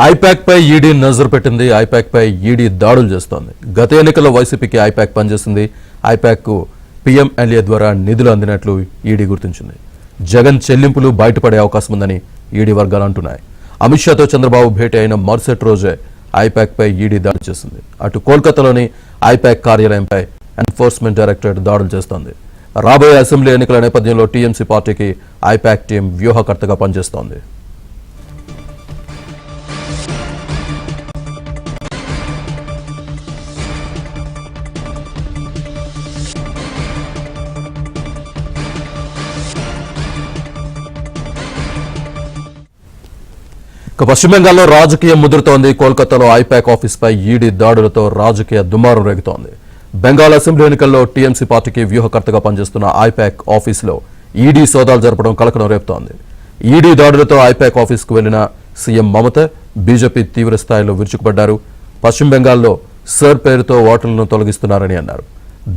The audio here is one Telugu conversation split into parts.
ఐపాక్ పై ఈడీ నజరు పెట్టింది. ఐపాక్ పై ఈడీ దాడులు చేస్తోంది. గత ఎన్నికల్లో వైసీపీకి ఐపాక్ పనిచేసింది. ఐపాక్ కు పీఎంఎల్ఏ ద్వారా నిధులు అందినట్లు ఈడీ గుర్తించింది. జగన్ చెల్లింపులు బయటపడే అవకాశం ఉందని ఈడీ వర్గాలు అంటున్నాయి. అమిత్ షాతో చంద్రబాబు భేటీ అయిన మరుసటి రోజే ఐపాక్ పై ఈడీ దాడి చేసింది. అటు కోల్కతాలోని ఐపాక్ కార్యాలయంపై ఎన్ఫోర్స్మెంట్ డైరెక్టరేట్ దాడులు చేస్తోంది. రాబోయే అసెంబ్లీ ఎన్నికల నేపథ్యంలో టీఎంసీ పార్టీకి ఐపాక్ టీం వ్యూహకర్తగా పనిచేస్తోంది. పశ్చిమ బెంగాల్లో రాజకీయం ముదురుతోంది. కోల్కతాలో ఐపాక్ ఆఫీస్ పై ఈడీ దాడులతో రాజకీయ దుమారం రేగుతోంది. బెంగాల్ అసెంబ్లీ ఎన్నికల్లో టీఎంసీ పార్టీకి వ్యూహకర్తగా పనిచేస్తున్న ఐపాక్ ఆఫీసులో ఈడీ సోదాలు జరపడం కలకలం రేపుతోంది. ఈడీ దాడులతో ఐపాక్ ఆఫీసుకు వెళ్లిన సీఎం మమత, బీజేపీ తీవ్ర స్థాయిలో విరుచుకుపడ్డారు. పశ్చిమ బెంగాల్లో సర్ పేరుతో ఓటర్లను తొలగిస్తున్నారని అన్నారు.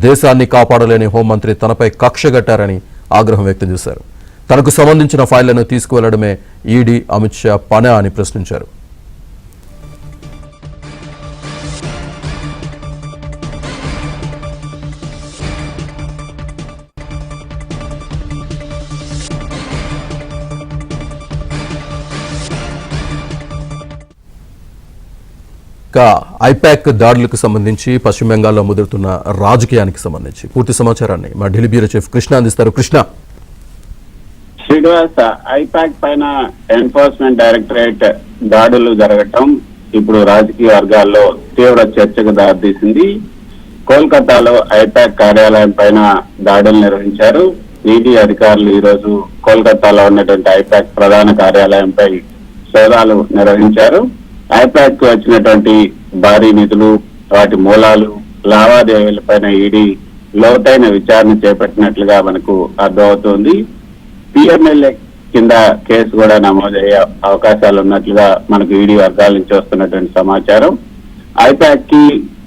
దేశాన్ని కాపాడలేని హోంమంత్రి తనపై కక్షగట్టారని ఆగ్రహం వ్యక్తం చేశారు. తనకు సంబంధించిన ఫైళ్లను తీసుకువెళ్లడమే ఈడీ, అమిత్ షా పనే అని ప్రశ్నించారు. ఐపాక్ దాడులకు సంబంధించి పశ్చిమ బెంగాల్లో ముదురుతున్న రాజకీయానికి సంబంధించి పూర్తి సమాచారాన్ని మా ఢిల్లీ బ్యూరో చీఫ్ కృష్ణ అందిస్తారు. కృష్ణ, శ్రీనివాస్, ఐపాక్ పైన ఎన్ఫోర్స్మెంట్ డైరెక్టరేట్ దాడులు జరగటం ఇప్పుడు రాజకీయ వర్గాల్లో తీవ్ర చర్చకు దారితీసింది. కోల్కతాలో ఐపాక్ కార్యాలయం పైన దాడులు నిర్వహించారు. ఈడీ అధికారులు ఈ రోజు కోల్కతాలో ఉన్నటువంటి ఐపాక్ ప్రధాన కార్యాలయంపై సోదాలు నిర్వహించారు. ఐపాక్ కు వచ్చినటువంటి భారీ నిధులు, వాటి మూలాలు, లావాదేవీలపైన ఈడీ లోతైన విచారణ చేపట్టినట్లుగా మనకు అర్థమవుతోంది. పీఎంఎల్ఏ కింద కేసు కూడా నమోదయ్యే అవకాశాలు ఉన్నట్లుగా మనకు ఈడీ వర్గాల నుంచి వస్తున్నటువంటి సమాచారం. ఐపాక్ కి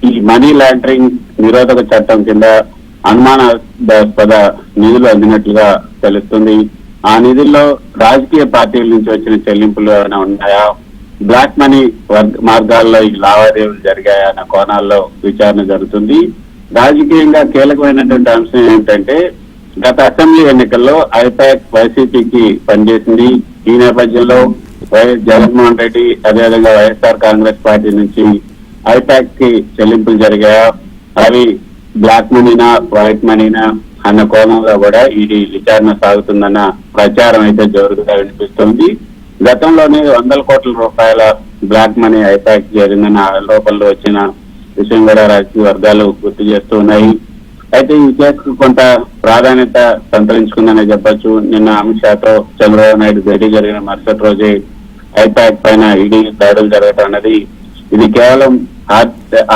ఈ మనీ లాండరింగ్ నిరోధక చట్టం కింద అనుమానాస్పద నిధులు అందినట్లుగా తెలుస్తుంది. ఆ నిధుల్లో రాజకీయ పార్టీల నుంచి వచ్చిన చెల్లింపులు ఏమైనా ఉన్నాయా, బ్లాక్ మనీ మార్గాల్లో ఈ లావాదేవీలు జరిగాయా అన్న కోణాల్లో విచారణ జరుగుతుంది. రాజకీయంగా కీలకమైనటువంటి అంశం ఏంటంటే, గత అసెంబ్లీ ఎన్నికల్లో ఐపాక్ వైసీపీకి పనిచేసింది. ఈ నేపథ్యంలో వైఎస్ జగన్మోహన్ రెడ్డి, అదేవిధంగా వైఎస్ఆర్ కాంగ్రెస్ పార్టీ నుంచి ఐపాక్ కి చెల్లింపులు జరిగాయా, అవి బ్లాక్ మనీనా వైట్ మనీనా అన్న కోణంలో కూడా ఈడీ విచారణ సాగుతుందన్న ప్రచారం అయితే జోరుగా వినిపిస్తోంది. గతంలోనే 100 కోట్ల రూపాయల బ్లాక్ మనీ ఐపాక్ జరిగిందన్న ఆరోపణలు వచ్చిన విషయం కూడా రాజకీయ వర్గాలు గుర్తు చేస్తూ ఉన్నాయి. అయితే ఈ కేసుకు కొంత ప్రాధాన్యత సంతరించుకుందనే చెప్పొచ్చు. నిన్న అమిత్ షాతో చంద్రబాబు నాయుడు భేటీ జరిగిన మరుసటి రోజే ఐపాక్ పైన ఈడీ దాడులు జరగడం అన్నది ఇది కేవలం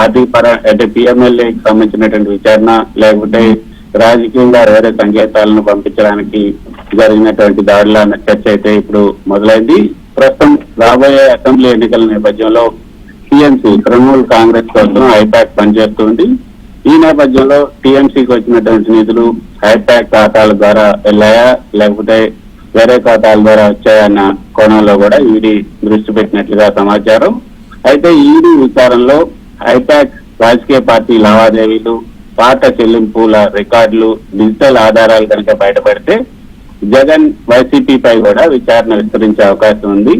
ఆర్థిక అంటే పీఎంఎల్ఏకి సంబంధించినటువంటి విచారణ, లేకపోతే రాజకీయంగా వేరే సంకేతాలను పంపించడానికి జరిగినటువంటి దాడుల అన్న చర్చ అయితే ఇప్పుడు మొదలైంది. ప్రస్తుతం రాబోయే అసెంబ్లీ ఎన్నికల నేపథ్యంలో టీఎంసీ, తృణమూల్ కాంగ్రెస్ కోసం ఐపాక్ పనిచేస్తుంది. ఈ నేపథ్యంలో టీఎంసీకి వచ్చినటువంటి నిధులు ఐపాక్ ఖాతాల ద్వారా వెళ్ళాయా, లేకపోతే వేరే ఖాతాల ద్వారా వచ్చాయన్న కోణంలో కూడా ఈడీ దృష్టి పెట్టినట్లుగా సమాచారం. అయితే ఈడీ విచారణలో ఐపాక్ రాజకీయ పార్టీ లావాదేవీలు, పాత చెల్లింపుల రికార్డులు, డిజిటల్ ఆధారాలు కనుక బయటపడితే జగన్ వైసీపీపై కూడా విచారణ విస్తరించే అవకాశం ఉంది.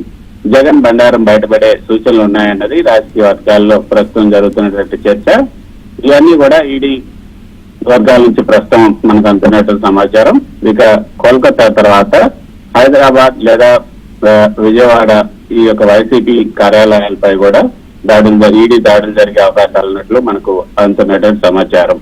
జగన్ బండారం బయటపడే సూచనలు ఉన్నాయన్నది రాజకీయ వర్గాల్లో ప్రస్తుతం జరుగుతున్నటువంటి చర్చ. ఇవన్నీ కూడా ఈడీ వర్గాల నుంచి ప్రస్తుతం మనకు అందుతున్నట్టు సమాచారం. ఇక కోల్కతా తర్వాత హైదరాబాద్ లేదా విజయవాడ ఈ యొక్క వైసీపీ కార్యాలయాలపై కూడా ఈడీ దాడులు జరిగే అవకాశాలు ఉన్నట్లు మనకు అందుతున్నటువంటి సమాచారం.